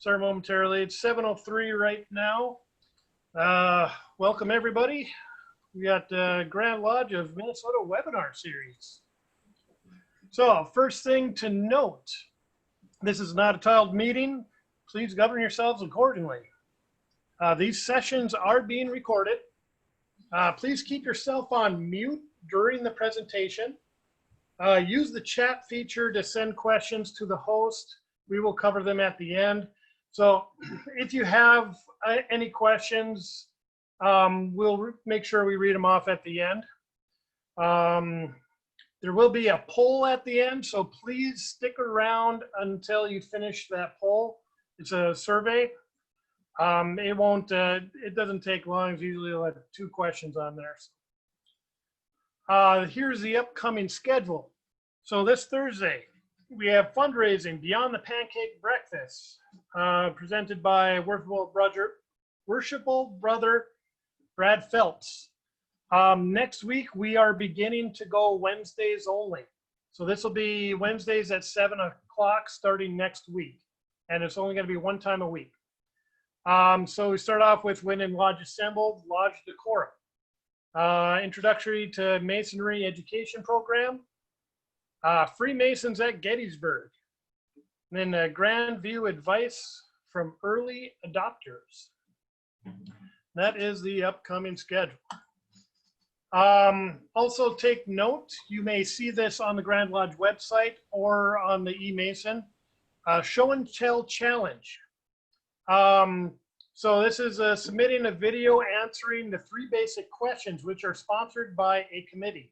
start momentarily. It's 7:03 right now. Welcome everybody. We got Grand Lodge of Minnesota webinar series. So first thing to note, this is not a tiled meeting. Please govern yourselves accordingly. These sessions are being recorded. Please keep yourself on mute during the presentation. Use the chat feature to send questions to the host. We will cover them at the end. So if you have any questions, we'll make sure we read them off at the end. There will be a poll at the end, so please stick around until you finish that poll. It's a survey. It doesn't take long. It's usually like 2 questions on there. Here's the upcoming schedule. So this Thursday, we have fundraising Beyond the Pancake Breakfast, presented by Worshipful Brother Brad Phelps. Next week, we are beginning to go Wednesdays only. So this will be Wednesdays at 7 o'clock starting next week. And it's only going to be 1 time a week. So we start off with When in Lodge Assembled, Lodge Decorum. Introductory to Masonry Education Program. Freemasons at Gettysburg. And then Grand View Advice from Early Adopters. That is the upcoming schedule. Also take note, you may see this on the Grand Lodge website or on the eMason. Show and Tell Challenge. So this is submitting a video answering the 3 basic questions, which are sponsored by a committee.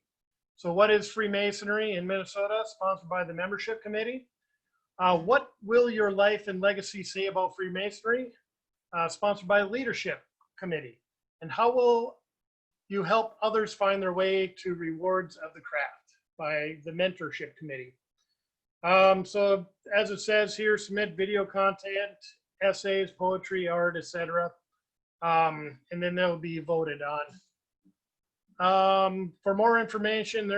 So what is Freemasonry in Minnesota? Sponsored by the membership committee. What will your life and legacy say about Freemasonry? Sponsored by the leadership committee. And how will you help others find their way to rewards of the craft? By the mentorship committee. So as it says here, submit video content, essays, poetry, art, etc. And then they'll be voted on. For more information,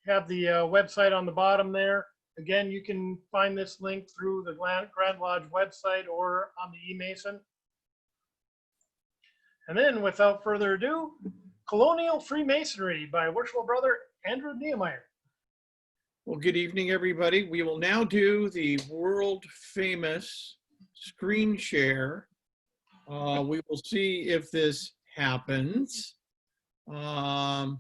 have the website on the bottom there. Again, you can find this link through the Grand Lodge website or on the eMason. And then without further ado, Colonial Freemasonry by Worshipful Brother Andy Niemyer. Well, good evening, everybody. We will now do the world famous screen share. We will see if this happens. I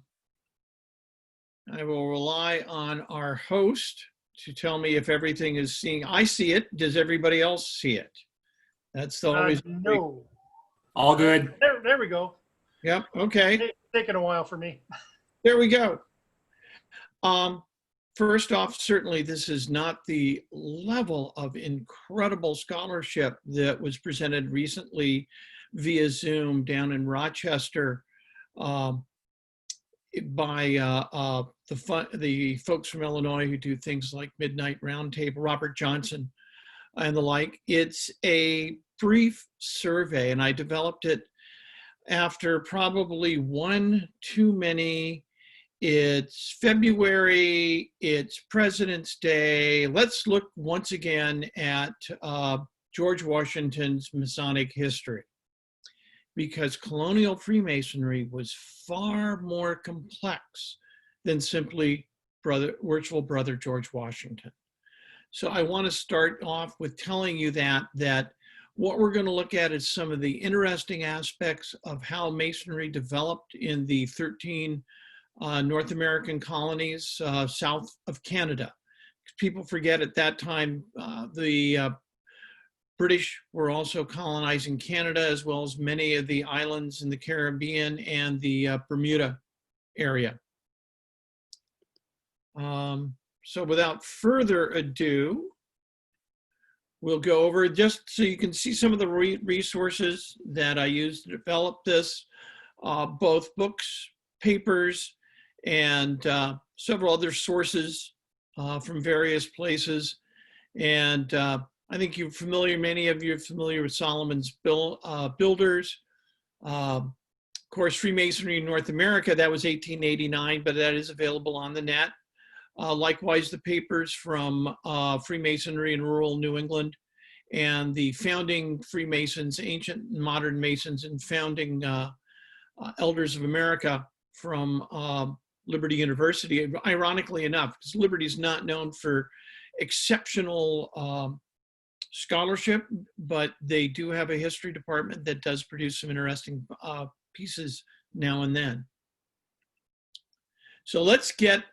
will rely on our host to tell me if everything is seeing. I see it. Does everybody else see it? That's always no. All good. There we go. Yep. Okay. It's taking a while for me. There we go. First off, certainly this is not the level of incredible scholarship that was presented recently via Zoom down in Rochester by the folks from Illinois who do things like Midnight Roundtable, Robert Johnson and the like. It's a brief survey, and I developed it after probably 1 too many. It's February, it's President's Day. Let's look once again at George Washington's Masonic history, because colonial Freemasonry was far more complex than simply Worshipful Brother George Washington. So I want to start off with telling you that what we're going to look at is some of the interesting aspects of how Masonry developed in the 13 North American colonies south of Canada. People forget at that time the British were also colonizing Canada, as well as many of the islands in the Caribbean and the Bermuda area. So without further ado, we'll go over, just so you can see some of the resources that I used to develop this, both books, papers, and several other sources from various places. And I think many of you are familiar with Solomon's Builders. Of course, Freemasonry in North America, that was 1889, but that is available on the net. Likewise, the papers from Freemasonry in rural New England and the founding Freemasons, ancient and modern Masons, and founding elders of America from Liberty University. Ironically enough, because Liberty is not known for exceptional scholarship, but they do have a history department that does produce some interesting pieces now and then. So let's get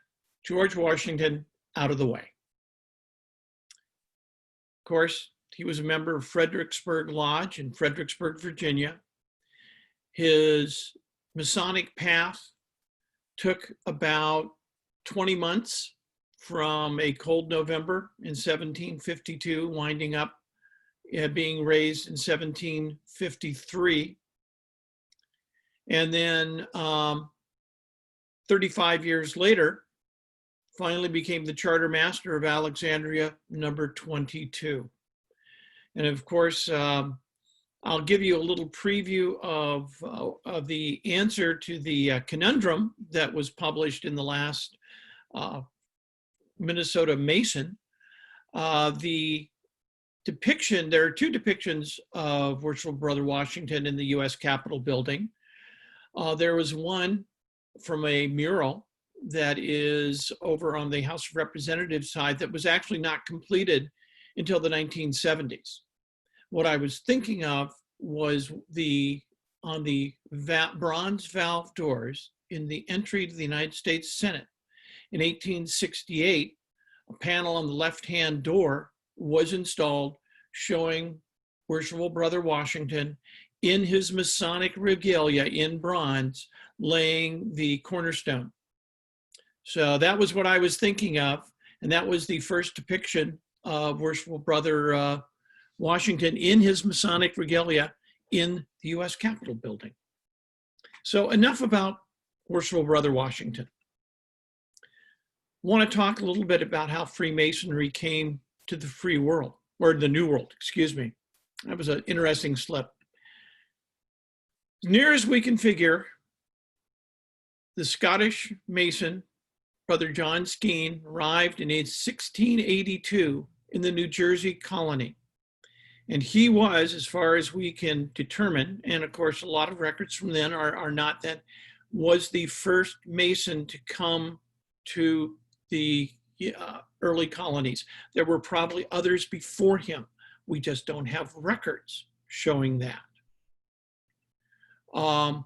George Washington out of the way. Of course, he was a member of Fredericksburg Lodge in Fredericksburg, Virginia. His Masonic path took about 20 months from a cold November in 1752, winding up being raised in 1753. And then 35 years later, finally became the charter master of Alexandria number 22. And of course, I'll give you a little preview of the answer to the conundrum that was published in the last Minnesota Mason. The depiction, there are two depictions of Worshipful Brother Washington in the U.S. Capitol building. There was one from a mural that is over on the House of Representatives side that was actually not completed until the 1970s. What I was thinking of was on the bronze valve doors in the entry to the United States Senate in 1868, a panel on the left-hand door was installed showing Worshipful Brother Washington in his Masonic regalia in bronze, laying the cornerstone. So that was what I was thinking of, and that was the first depiction of Worshipful Brother Washington in his Masonic regalia in the U.S. Capitol building. So enough about Worshipful Brother Washington. I want to talk a little bit about how Freemasonry came to the free world, or the New World, excuse me. That was an interesting slip. As near as we can figure, the Scottish Mason, Brother John Skene, arrived in 1682 in the New Jersey colony. And he was, as far as we can determine, and of course a lot of records from then are not that, was the first Mason to come to the early colonies. There were probably others before him. We just don't have records showing that. And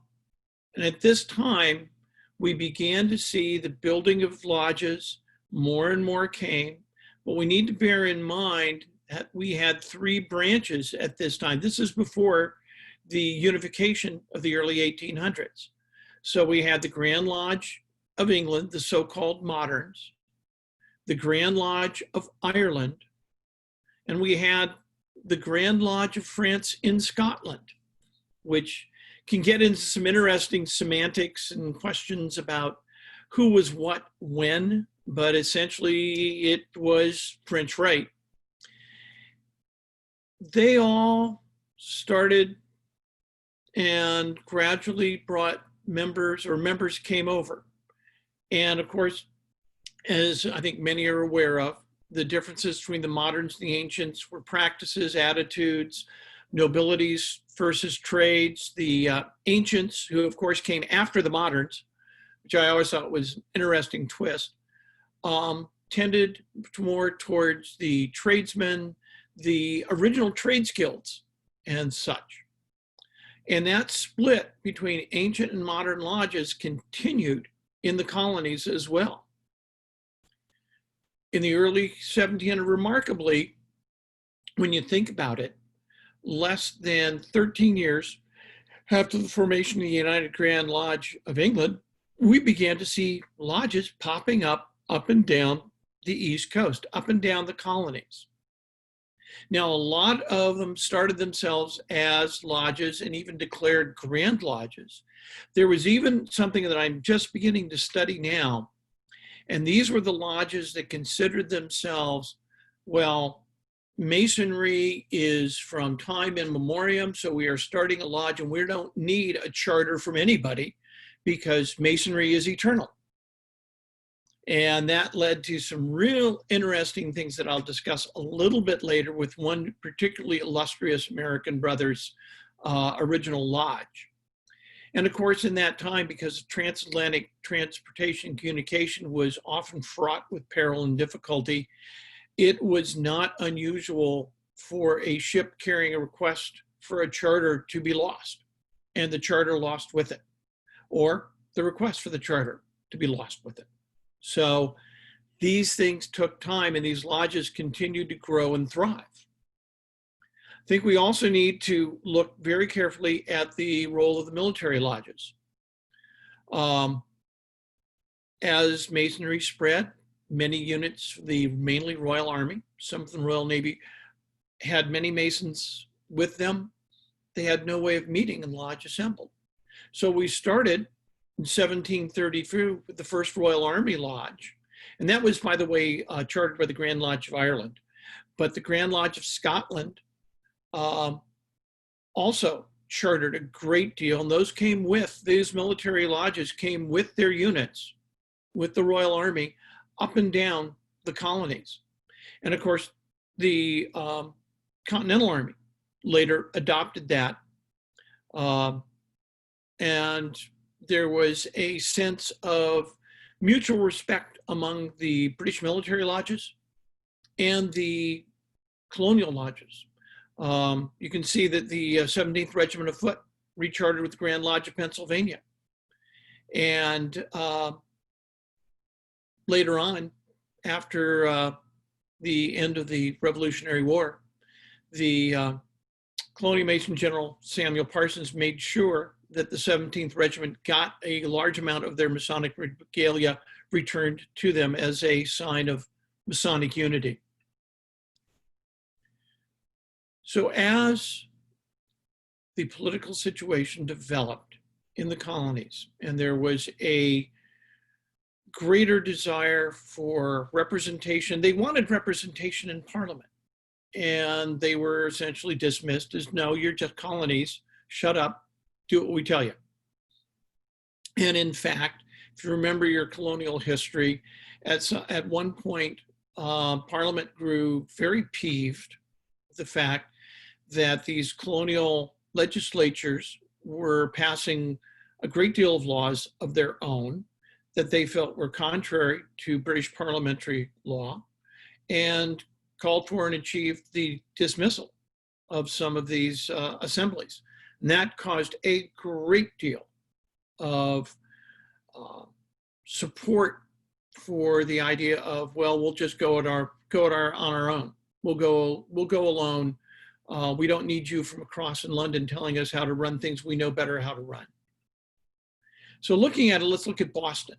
at this time, we began to see the building of lodges. More and more came, but we need to bear in mind that we had three branches at this time. This is before the unification of the early 1800s. So we had the Grand Lodge of England, the so-called moderns, the Grand Lodge of Ireland, and we had the Grand Lodge of France in Scotland, which can get into some interesting semantics and questions about who was what when, but essentially it was French Rite. They all started and gradually brought members, or members came over. And of course, as I think many are aware of, the differences between the moderns and the ancients were practices, attitudes, nobilities versus trades. The ancients, who of course came after the moderns, which I always thought was an interesting twist, tended more towards the tradesmen, the original trades guilds and such. And that split between ancient and modern lodges continued in the colonies as well. In the early 1700s, remarkably, when you think about it, less than 13 years after the formation of the United Grand Lodge of England, we began to see lodges popping up and down the East Coast, up and down the colonies. Now, a lot of them started themselves as lodges and even declared grand lodges. There was even something that I'm just beginning to study now, and these were the lodges that considered themselves, well, Masonry is from time immemorial, so we are starting a lodge and we don't need a charter from anybody because Masonry is eternal. And that led to some real interesting things that I'll discuss a little bit later with one particularly illustrious American Brothers original lodge. And of course, in that time, because transatlantic transportation communication was often fraught with peril and difficulty, it was not unusual for a ship carrying a request for a charter to be lost, and the charter lost with it, or the request for the charter to be lost with it. So these things took time, and these lodges continued to grow and thrive. I think we also need to look very carefully at the role of the military lodges. As Masonry spread, many units, the mainly Royal Army, some of the Royal Navy, had many Masons with them. They had no way of meeting and lodge assembled. So we started in 1733 with the first Royal Army Lodge. And that was, by the way, chartered by the Grand Lodge of Ireland. But the Grand Lodge of Scotland also chartered a great deal. And these military lodges came with their units, with the Royal Army, up and down the colonies. And of course, the Continental Army later adopted that. And there was a sense of mutual respect among the British military lodges and the colonial lodges. You can see that the 17th Regiment of Foot rechartered with the Grand Lodge of Pennsylvania. And later on, after the end of the Revolutionary War, the Colonial Mason General Samuel Parsons made sure that the 17th Regiment got a large amount of their Masonic regalia returned to them as a sign of Masonic unity. So as the political situation developed in the colonies, and there was a greater desire for representation, they wanted representation in Parliament. And they were essentially dismissed as, no, you're just colonies, shut up, do what we tell you. And in fact, if you remember your colonial history, at one point, Parliament grew very peeved with the fact that these colonial legislatures were passing a great deal of laws of their own that they felt were contrary to British parliamentary law, and called for and achieved the dismissal of some of these assemblies. And that caused a great deal of support for the idea of, well, we'll just go on our own. We'll go alone. We don't need you from across in London telling us how to run things we know better how to run. So looking at it, let's look at Boston.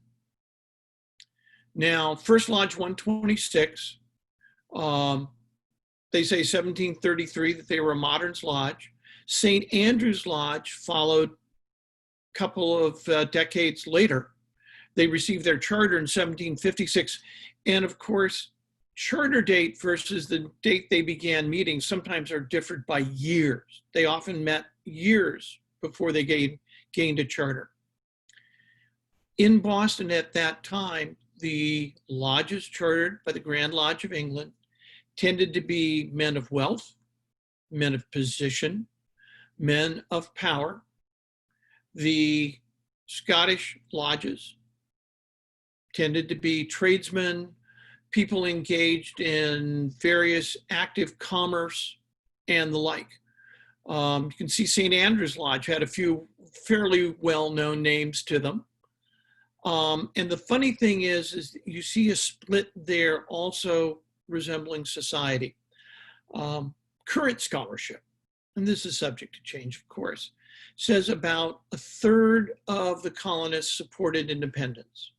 Now, First Lodge 126, they say 1733 that they were a Moderns Lodge. St. Andrew's Lodge followed a couple of decades later. They received their charter in 1756. And of course, charter date versus the date they began meeting sometimes are differed by years. They often met years before they gained a charter. In Boston at that time, the lodges chartered by the Grand Lodge of England tended to be men of wealth, men of position, men of power. The Scottish lodges tended to be tradesmen, people engaged in various active commerce and the like. You can see St. Andrew's Lodge had a few fairly well-known names to them. And the funny thing is you see a split there also resembling society. Current scholarship, and this is subject to change, of course, says about a third of the colonists supported independence.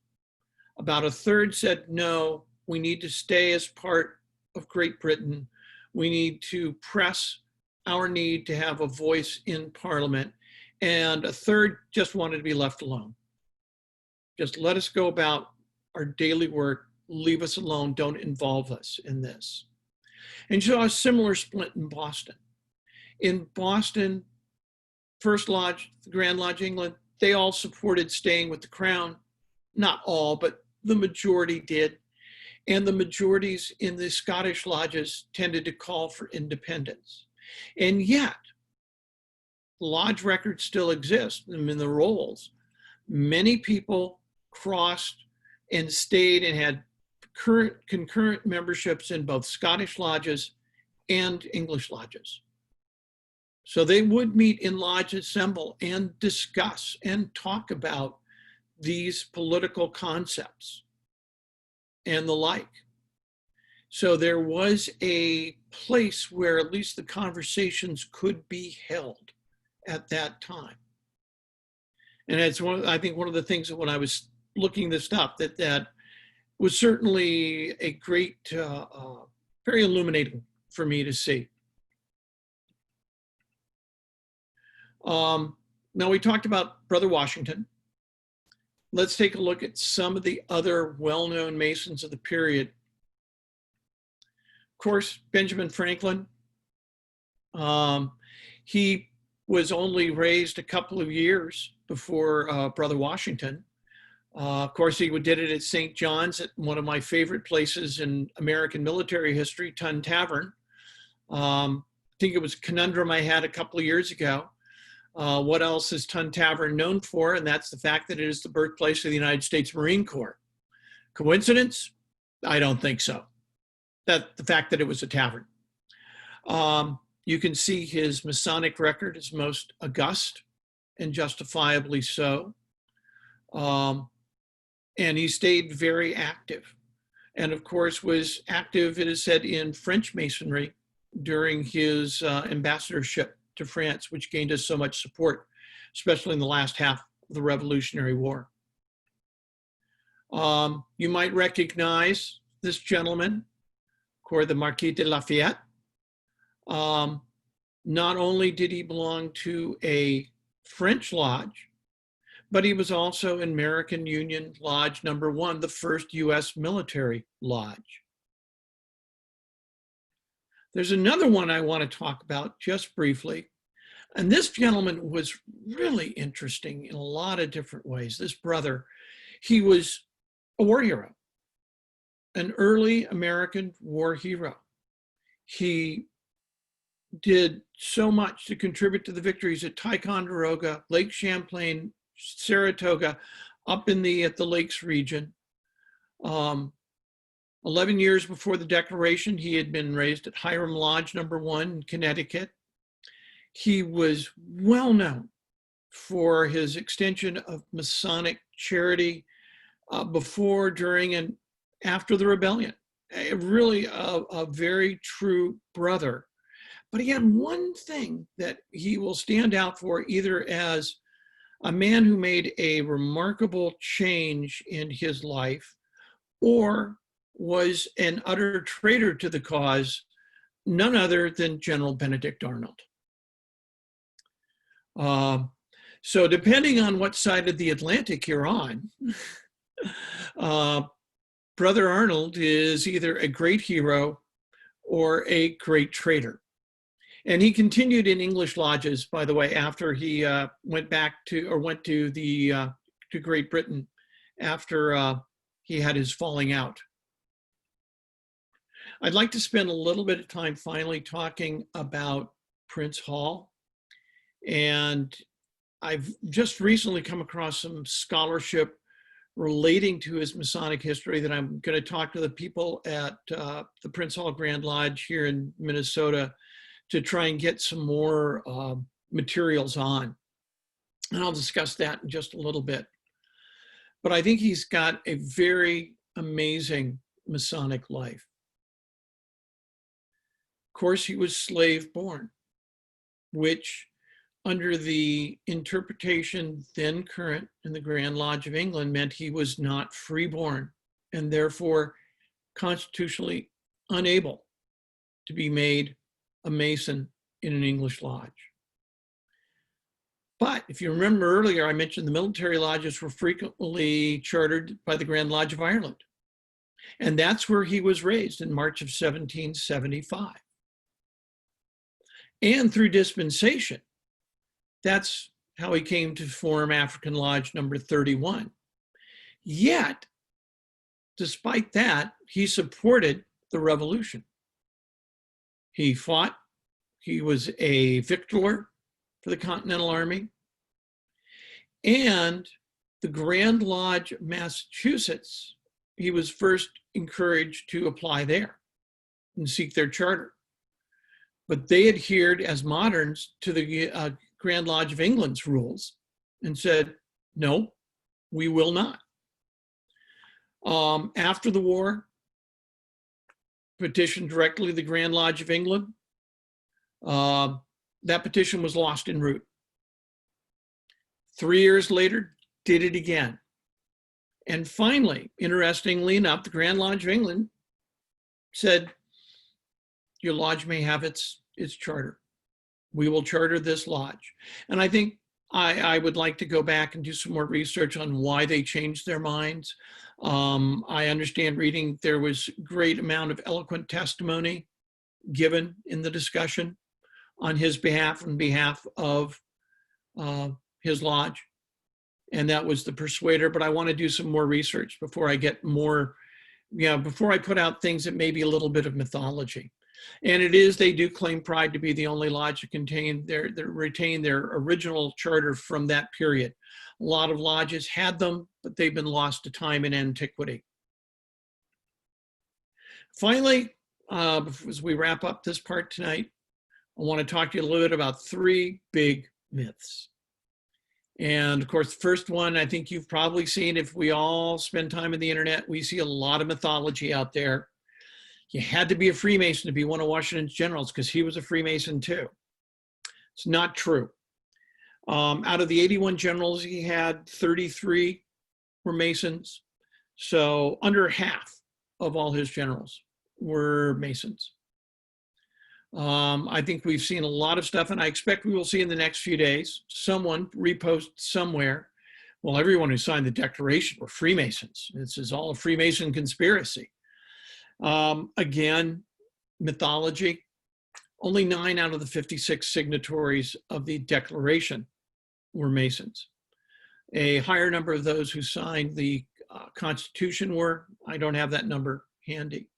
About a third said, no, we need to stay as part of Great Britain. We need to press our need to have a voice in Parliament. And a third just wanted to be left alone. Just let us go about our daily work, leave us alone, don't involve us in this. And you saw a similar split in Boston. In Boston, First Lodge, the Grand Lodge England, they all supported staying with the crown. Not all, but the majority did, and the majorities in the Scottish lodges tended to call for independence. And yet, lodge records still exist in the rolls. Many people crossed and stayed and had concurrent memberships in both Scottish lodges and English lodges. So they would meet in lodge assemble and discuss and talk about these political concepts and the like. So there was a place where at least the conversations could be held at that time. And it's I think one of the things that when I was looking this up, that was certainly a great, very illuminating for me to see. Now we talked about Brother Washington. Let's take a look at some of the other well-known Masons of the period. Of course, Benjamin Franklin. He was only raised a couple of years before Brother Washington. Of course, he did it at St. John's, at one of my favorite places in American military history, Tun Tavern. I think it was a conundrum I had a couple of years ago. What else is Tun Tavern known for? And that's the fact that it is the birthplace of the United States Marine Corps. Coincidence? I don't think so. The fact that it was a tavern. You can see his Masonic record is most august and justifiably so. And he stayed very active. And of course was active, it is said, in French Masonry during his ambassadorship to France, which gained us so much support, especially in the last half of the Revolutionary War. You might recognize this gentleman, the Marquis de Lafayette. Not only did he belong to a French lodge, but he was also in American Union Lodge number 1, the first US military lodge. There's another one I want to talk about just briefly. And this gentleman was really interesting in a lot of different ways. This brother, he was a war hero, an early American war hero. He did so much to contribute to the victories at Ticonderoga, Lake Champlain, Saratoga, up in at the Lakes region. 11 years before the Declaration, he had been raised at Hiram Lodge number 1 in Connecticut. He was well known for his extension of Masonic charity before, during, and after the rebellion. Really a very true brother. But he had one thing that he will stand out for, either as a man who made a remarkable change in his life, or was an utter traitor to the cause, none other than General Benedict Arnold. So depending on what side of the Atlantic you're on, Brother Arnold is either a great hero or a great traitor. And he continued in English lodges, by the way, after he went to Great Britain after he had his falling out. I'd like to spend a little bit of time finally talking about Prince Hall. And I've just recently come across some scholarship relating to his Masonic history that I'm going to talk to the people at the Prince Hall Grand Lodge here in Minnesota to try and get some more materials on. And I'll discuss that in just a little bit. But I think he's got a very amazing Masonic life. Of course, he was slave born, which under the interpretation then current in the Grand Lodge of England meant he was not freeborn and therefore constitutionally unable to be made a Mason in an English lodge. But if you remember earlier, I mentioned the military lodges were frequently chartered by the Grand Lodge of Ireland. And that's where he was raised in March of 1775. And through dispensation, that's how he came to form African Lodge number 31. Yet, despite that, he supported the revolution. He fought. He was a victor for the Continental Army. And the Grand Lodge of Massachusetts, he was first encouraged to apply there and seek their charter. But they adhered as moderns to the Grand Lodge of England's rules and said, no, we will not. After the war, petitioned directly to the Grand Lodge of England. That petition was lost en route. 3 years later, did it again. And finally, interestingly enough, the Grand Lodge of England said, your lodge may have its charter. We will charter this lodge. And I think I would like to go back and do some more research on why they changed their minds. I understand reading there was great amount of eloquent testimony given in the discussion on his behalf and behalf of his lodge. And that was the persuader, but I want to do some more research before I get more, before I put out things that may be a little bit of mythology. And they do claim pride to be the only lodge that retain their original charter from that period. A lot of lodges had them, but they've been lost to time and antiquity. Finally, as we wrap up this part tonight, I want to talk to you a little bit about 3 big myths. And of course, the first one, I think you've probably seen, if we all spend time on the internet, we see a lot of mythology out there. You had to be a Freemason to be one of Washington's generals because he was a Freemason too. It's not true. Out of the 81 generals he had, 33 were Masons. So under half of all his generals were Masons. I think we've seen a lot of stuff, and I expect we will see in the next few days, someone repost somewhere, well, everyone who signed the Declaration were Freemasons. This is all a Freemason conspiracy. Again, mythology. Only 9 out of the 56 signatories of the Declaration were Masons. A higher number of those who signed the Constitution were. I don't have that number handy.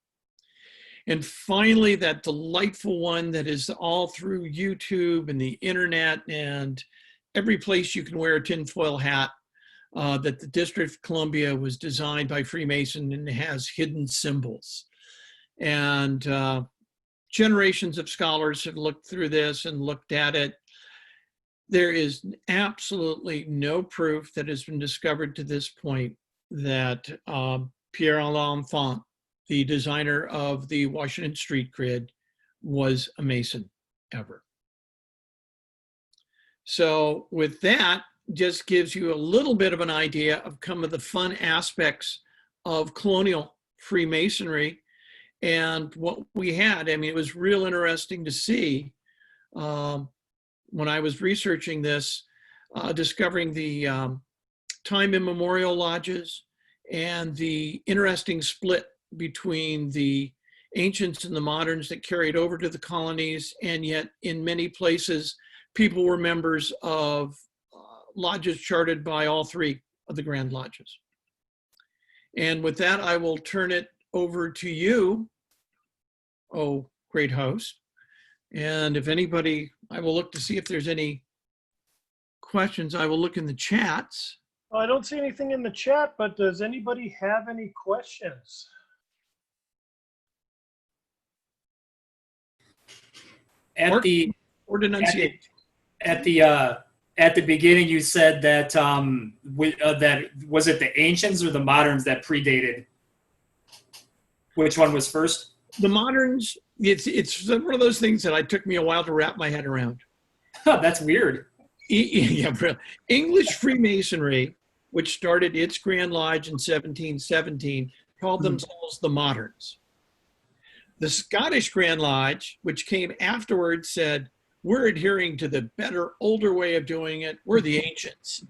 And finally, that delightful one that is all through YouTube and the internet and every place you can wear a tinfoil hat, that the District of Columbia was designed by Freemason and has hidden symbols. And generations of scholars have looked through this and looked at it. There is absolutely no proof that has been discovered to this point that Pierre L'Enfant, the designer of the Washington Street Grid, was a Mason ever. So with that, just gives you a little bit of an idea of some of the fun aspects of colonial Freemasonry and what we had. I mean, it was real interesting to see when I was researching this, discovering the time immemorial lodges and the interesting split between the ancients and the moderns that carried over to the colonies, and yet in many places, people were members of lodges chartered by all 3 of the Grand Lodges. And with that, I will turn it over to you, oh, great host. And if anybody, I will look to see if there's any questions. I will look in the chats. Well, I don't see anything in the chat, but does anybody have any questions? At the beginning, you said that that was it the ancients or the moderns that predated? Which one was first? The moderns. It's one of those things that it took me a while to wrap my head around. That's weird. Yeah, English Freemasonry, which started its Grand Lodge in 1717, called themselves the Moderns. The Scottish Grand Lodge, which came afterwards, said, we're adhering to the better, older way of doing it. We're the ancients.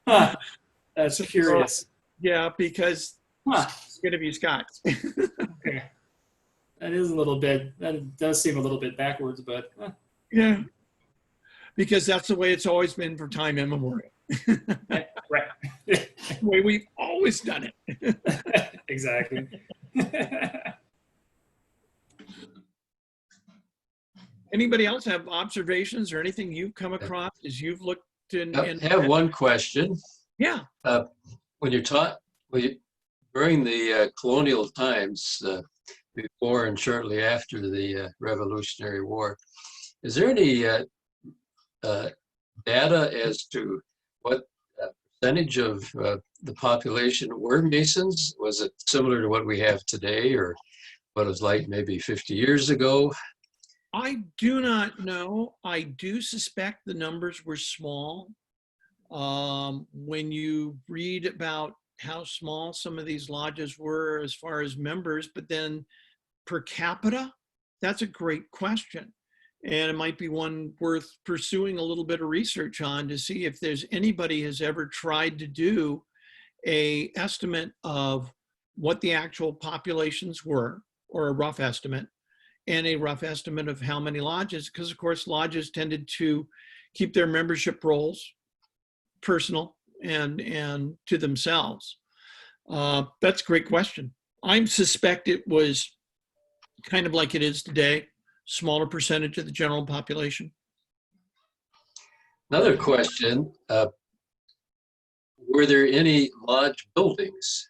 Huh. That's curious. Yeah, because it's going to be Scots. Okay. That is a little bit, that does seem a little bit backwards, but. Yeah. Because that's the way it's always been for time immemorial. Right. The way we've always done it. Exactly. Anybody else have observations or anything you've come across as you've looked in? I have one question. Yeah. When you're taught, during the colonial times, before and shortly after the Revolutionary War, is there any data as to what percentage of the population were Masons? Was it similar to what we have today, or what it was like maybe 50 years ago? I do not know. I do suspect the numbers were small. When you read about how small some of these lodges were as far as members, but then per capita, that's a great question. And it might be one worth pursuing a little bit of research on to see if there's anybody has ever tried to do a estimate of what the actual populations were, or a rough estimate, and a rough estimate of how many lodges, because of course lodges tended to keep their membership rolls personal and to themselves. That's a great question. I suspect it was kind of like it is today, smaller percentage of the general population. Another question, were there any lodge buildings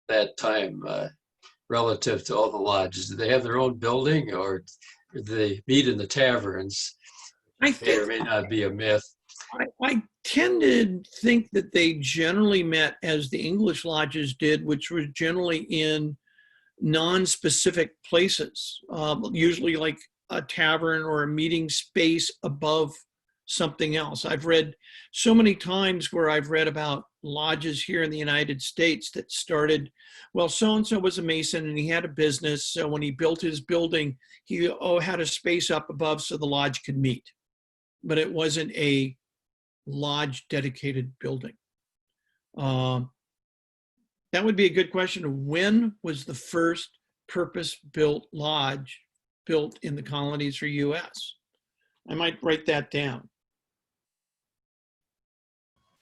that time relative to all the lodges? Did they have their own building, or did they meet in the taverns? I May think or may not be a myth. I tend to think that they generally met as the English lodges did, which was generally in non-specific places, usually like a tavern or a meeting space above something else. I've read so many times where I've read about lodges here in the United States that started, well, so-and-so was a Mason and he had a business. So when he built his building, he had a space up above so the lodge could meet. But it wasn't a lodge dedicated building. That would be a good question. When was the first purpose-built lodge built in the colonies or US? I might write that down,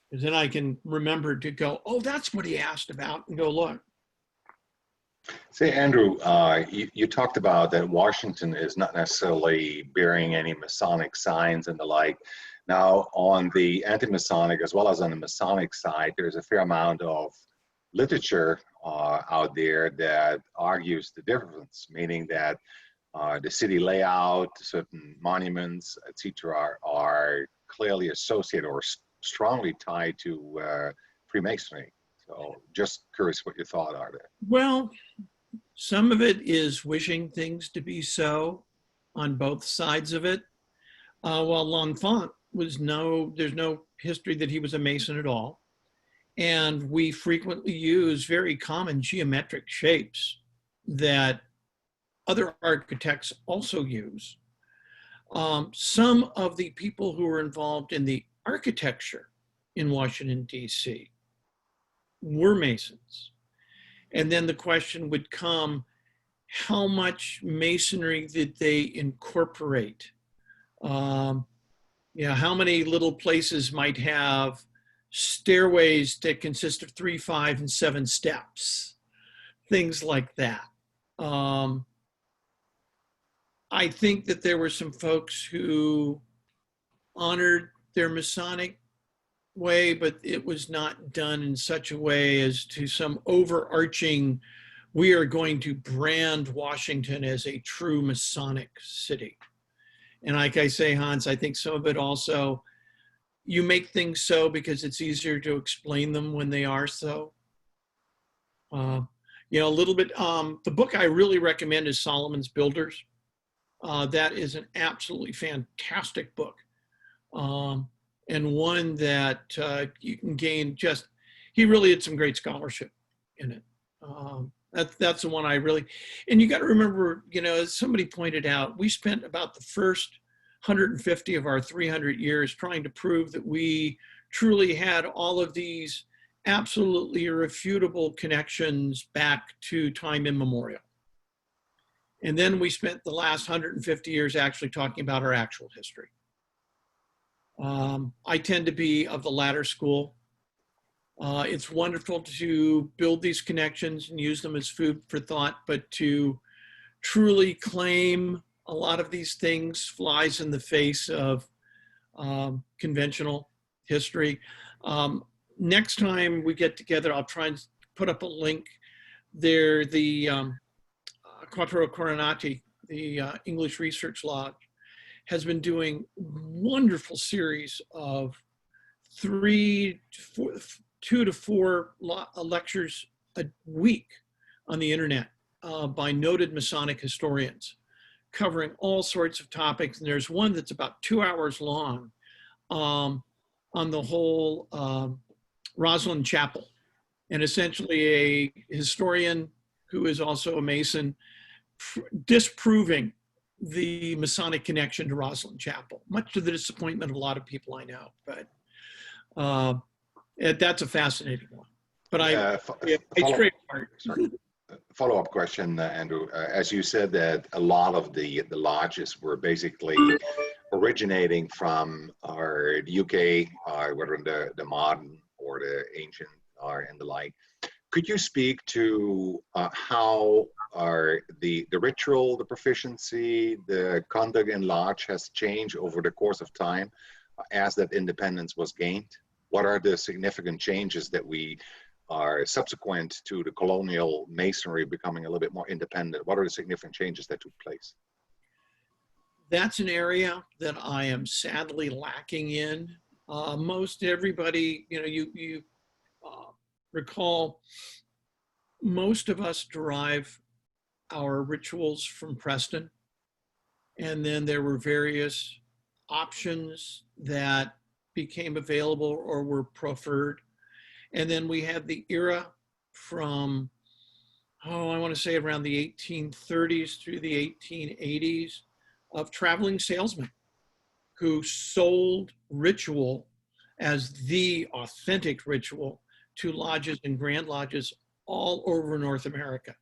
because then I can remember to go, oh, that's what he asked about, and go look. Say, Andrew, you talked about that Washington is not necessarily bearing any Masonic signs and the like. Now, on the anti-Masonic as well as on the Masonic side, there's a fair amount of literature out there that argues the difference, meaning that the city layout, certain monuments, etc., are clearly associated or strongly tied to Freemasonry. So just curious what your thoughts are there. Well, some of it is wishing things to be so on both sides of it. While L'Enfant there's no history that he was a Mason at all. And we frequently use very common geometric shapes that other architects also use. Some of the people who were involved in the architecture in Washington, D.C. were Masons. And then the question would come, how much Masonry did they incorporate? How many little places might have stairways that consist of 3, 5, and 7 steps? Things like that. I think that there were some folks who honored their Masonic way, but it was not done in such a way as to some overarching, we are going to brand Washington as a true Masonic city. And like I say, Hans, I think some of it also, you make things so because it's easier to explain them when they are so. A little bit, the book I really recommend is Solomon's Builders. That is an absolutely fantastic book. And one that you can gain he really had some great scholarship in it. That's the one I really, and you got to remember, as somebody pointed out, we spent about the first 150 of our 300 years trying to prove that we truly had all of these absolutely irrefutable connections back to time immemorial. And then we spent the last 150 years actually talking about our actual history. I tend to be of the latter school. It's wonderful to build these connections and use them as food for thought, but to truly claim a lot of these things flies in the face of conventional history. Next time we get together, I'll try and put up a link there. The Quattro Coronati, the English Research Lodge, has been doing wonderful series of 2 to 4 lectures a week on the internet by noted Masonic historians, covering all sorts of topics. And there's one that's about 2 hours long on the whole Rosslyn Chapel, and essentially a historian who is also a Mason disproving the Masonic connection to Rosslyn Chapel, much to the disappointment of a lot of people I know. But that's a fascinating one. But I straight apart. Follow-up question, Andrew. As you said that a lot of the lodges were basically originating from the UK, whether the modern or the ancient and the like. Could you speak to how the ritual, the proficiency, the conduct in lodge has changed over the course of time as that independence was gained? What are the significant changes that we are subsequent to the colonial masonry becoming a little bit more independent? What are the significant changes that took place? That's an area that I am sadly lacking in. Most everybody, you recall, most of us derive our rituals from Preston. And then there were various options that became available or were preferred. And then we have the era from, I want to say around the 1830s through the 1880s of traveling salesmen who sold ritual as the authentic ritual to lodges and grand lodges all over North America.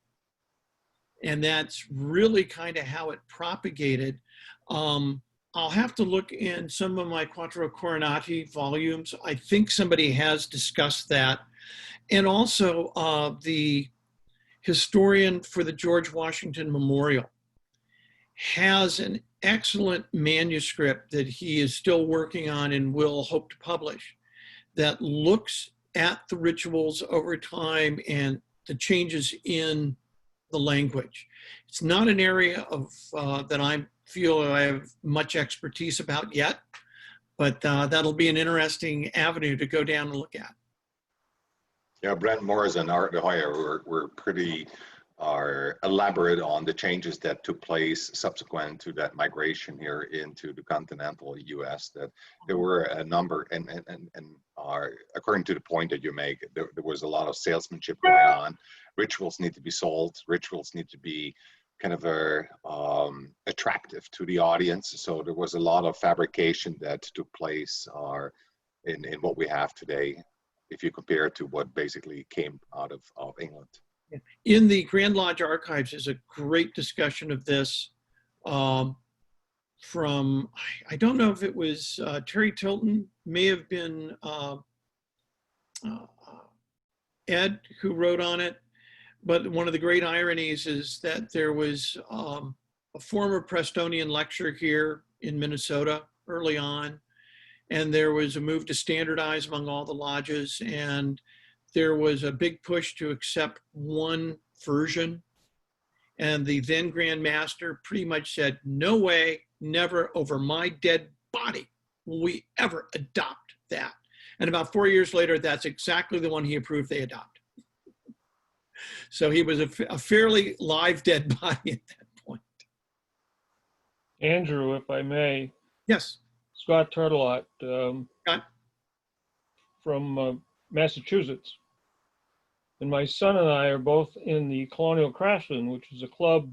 And that's really kind of how it propagated. I'll have to look in some of my Quattro Coronati volumes. I think somebody has discussed that. And also the historian for the George Washington Memorial has an excellent manuscript that he is still working on and will hope to publish that looks at the rituals over time and the changes in the language. It's not an area of that I feel I have much expertise about yet, but that'll be an interesting avenue to go down and look at. Yeah, Brent Morris and Art De Hoya were pretty elaborate on the changes that took place subsequent to that migration here into the continental U.S. That there were a number, and according to the point that you make, there was a lot of salesmanship going on. Rituals need to be sold. Rituals need to be kind of attractive to the audience. So there was a lot of fabrication that took place in what we have today, if you compare it to what basically came out of England. In the Grand Lodge archives is a great discussion of this from, I don't know if it was Terry Tilton, may have been Ed who wrote on it, but one of the great ironies is that there was a former Prestonian lecturer here in Minnesota early on, and there was a move to standardize among all the lodges, and there was a big push to accept one version. And the then Grand Master pretty much said, no way, never, over my dead body will we ever adopt that. And about 4 years later, that's exactly the one he approved they adopt. So he was a fairly live dead body at that point. Andrew, if I may. Yes. Scott Turtelot Scott? From Massachusetts. And my son and I are both in the Colonial Craftsmen, which is a club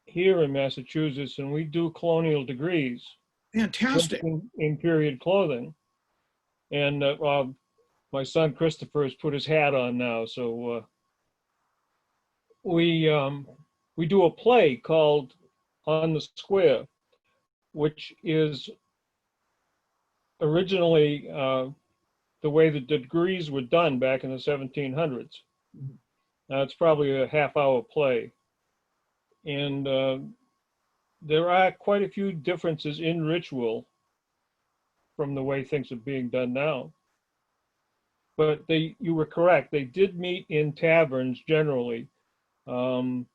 here in Massachusetts, and we do colonial degrees. Fantastic. In period clothing. And my son Christopher has put his hat on now, so we do a play called On the Square, which is originally the way the degrees were done back in the 1700s. Now it's probably a half-hour play. And there are quite a few differences in ritual from the way things are being done now. But you were correct. They did meet in taverns generally. All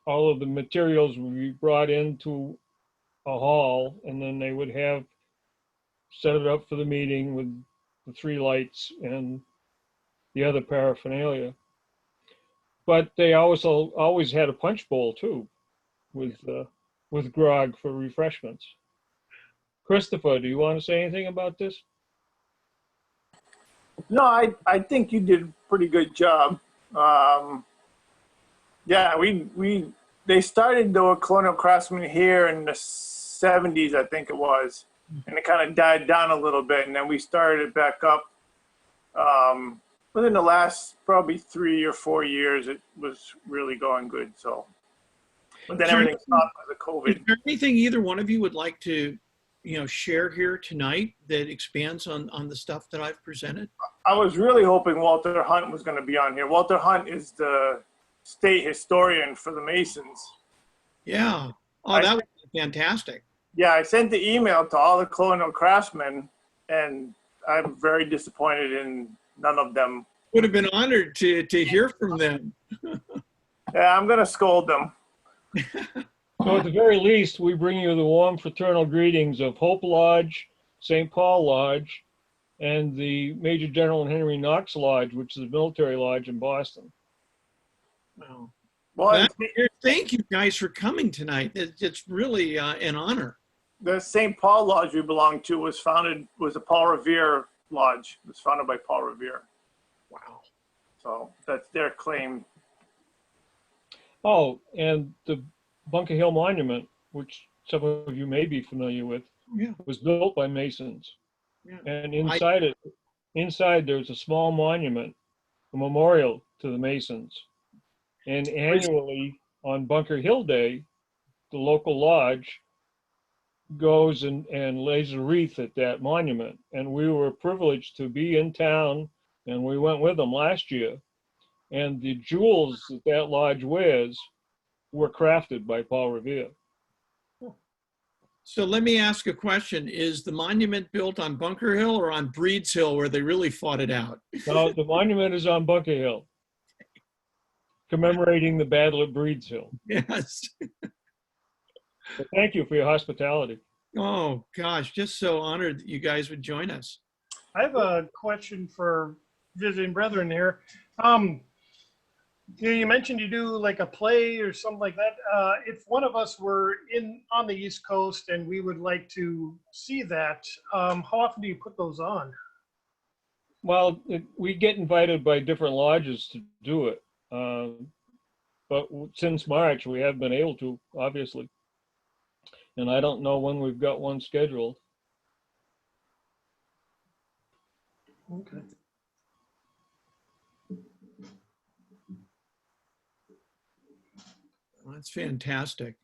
of the materials would be brought into a hall, and then they would have set it up for the meeting with the 3 lights and the other paraphernalia. But they also always had a punch bowl too, with grog for refreshments. Christopher, do you want to say anything about this? No, I think you did a pretty good job. Yeah, they started the Colonial Craftsman here in the 70s, I think it was, and it kind of died down a little bit, and then we started it back up. Within the last probably 3 or 4 years, it was really going good. So, but then everything stopped because of COVID. Is there anything either one of you would like to, share here tonight that expands on the stuff that I've presented? I was really hoping Walter Hunt was going to be on here. Walter Hunt is the state historian for the Masons. Yeah. Oh, that would be fantastic. Yeah, I sent the email to all the Colonial Craftsmen, and I'm very disappointed in none of them. Would have been honored to hear from them. Yeah, I'm going to scold them. So at the very least, we bring you the warm fraternal greetings of Hope Lodge, St. Paul Lodge, and the Major General and Henry Knox Lodge, which is a military lodge in Boston. Wow. Well, Thank you guys for coming tonight. It's really an honor. the St. Paul Lodge we belong to was a Paul Revere Lodge. It was founded by Paul Revere. Wow. So that's their claim. Oh, and the Bunker Hill Monument, which some of you may be familiar with, Yeah. was built by Masons. Yeah. And inside there's a small monument, a memorial to the Masons. And annually on Bunker Hill Day, the local lodge goes and lays a wreath at that monument. And we were privileged to be in town, and we went with them last year. And the jewels that lodge wears were crafted by Paul Revere. So let me ask a question. Is the monument built on Bunker Hill or on Breed's Hill where they really fought it out? Now, the monument is on Bunker Hill, commemorating the battle at Breed's Hill. Yes. But thank you for your hospitality. Oh, gosh, just so honored that you guys would join us. I have a question for visiting brethren here. You mentioned you do like a play or something like that. If one of us were on the East Coast and we would like to see that, how often do you put those on? Well, we get invited by different lodges to do it. But since March, we have been able to, obviously. And I don't know when we've got one scheduled. Okay. That's fantastic.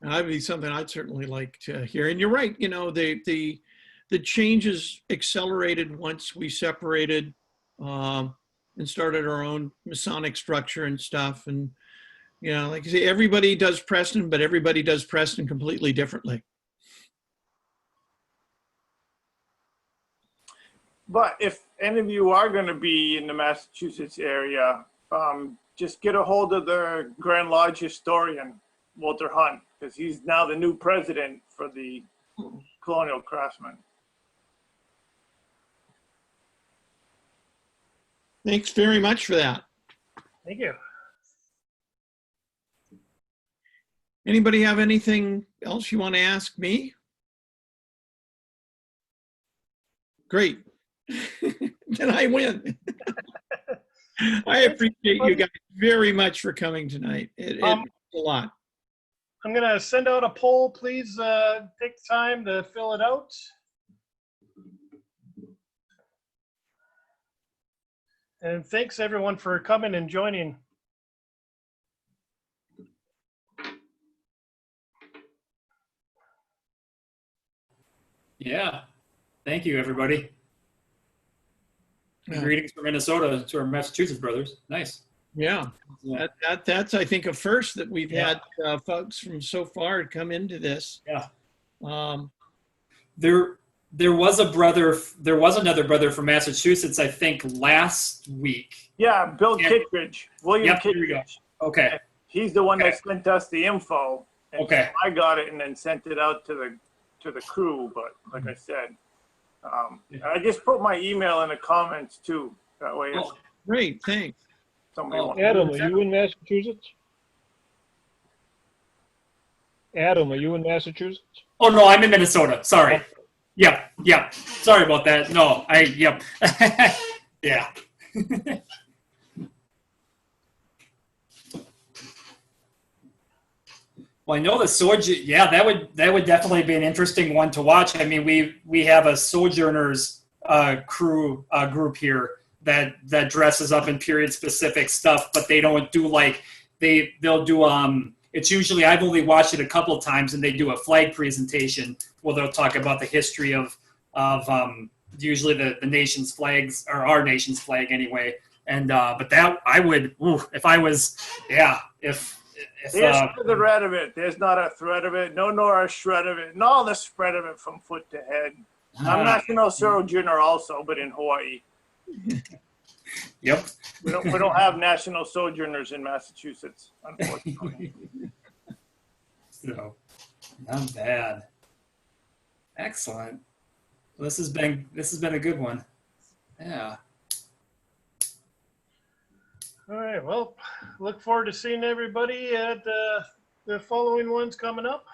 That'd be something I'd certainly like to hear. And you're right, the changes accelerated once we separated and started our own Masonic structure and stuff. And, like I say, everybody does Preston, but everybody does Preston completely differently. But if any of you are going to be in the Massachusetts area, just get a hold of the Grand Lodge historian, Walter Hunt, because he's now the new president for the Colonial Craftsman. Thanks very much for that. Thank you. Anybody have anything else you want to ask me? Great. Then I win. I appreciate you guys very much for coming tonight. It means a lot. I'm going to send out a poll. Please take the time to fill it out. And thanks everyone for coming and joining. Yeah. Thank you, everybody. Yeah. Greetings from Minnesota to our Massachusetts brothers. Nice. Yeah, Yeah. that's I think a first that we've Yeah. had folks from so far come into this. Yeah. Um, There was another brother from Massachusetts, I think, last week. Yeah, Bill Yeah. Kittredge, William Yep, here we go. Kittredge. Okay. He's the one Okay. that sent us the info. And Okay. so I got it and then sent it out to the crew. But like I said, and I just put my email in the comments too. That way, if Oh, great, thanks. somebody oh. wants. Adam, are you in Massachusetts? Adam, are you in Massachusetts? Oh no, I'm in Minnesota. Sorry. Yep. Yep. Sorry about that. No, yep. Yeah. Well, I know the Sojourner. Yeah, that would definitely be an interesting one to watch. I mean, we have a Sojourners group here that dresses up in period specific stuff, but they don't do like they'll do it's usually, I've only watched it a couple times, and they do a flag presentation where they'll talk about the history of usually the nation's flags, or our nation's flag anyway. And but that I would, if I was, yeah, if There's the thread of it. There's not a thread of it. No, nor a shred of it. And all the spread of it from foot to head. I'm National Sojourner also, but in Hawaii. Yep. We don't have National Sojourners in Massachusetts, unfortunately. So, not bad. Excellent. Well, this has been a good one. Yeah. All right. Well, look forward to seeing everybody at the following ones coming up.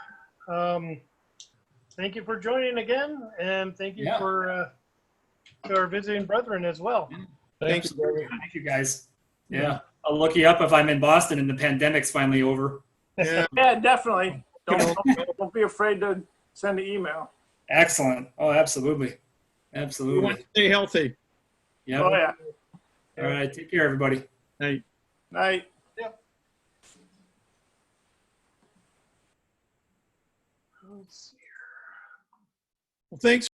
Thank you for joining again, and thank you Yeah. for to our visiting brethren as well. Thanks. Thank you guys. Yeah. I'll look you up if I'm in Boston and the pandemic's finally over. Yeah, Yeah, definitely. Don't be afraid to send an email. Excellent. Oh, absolutely. we Absolutely. want to stay healthy. Yeah. Oh yeah. All right. Take care, everybody. Hey. Night. Well, thanks.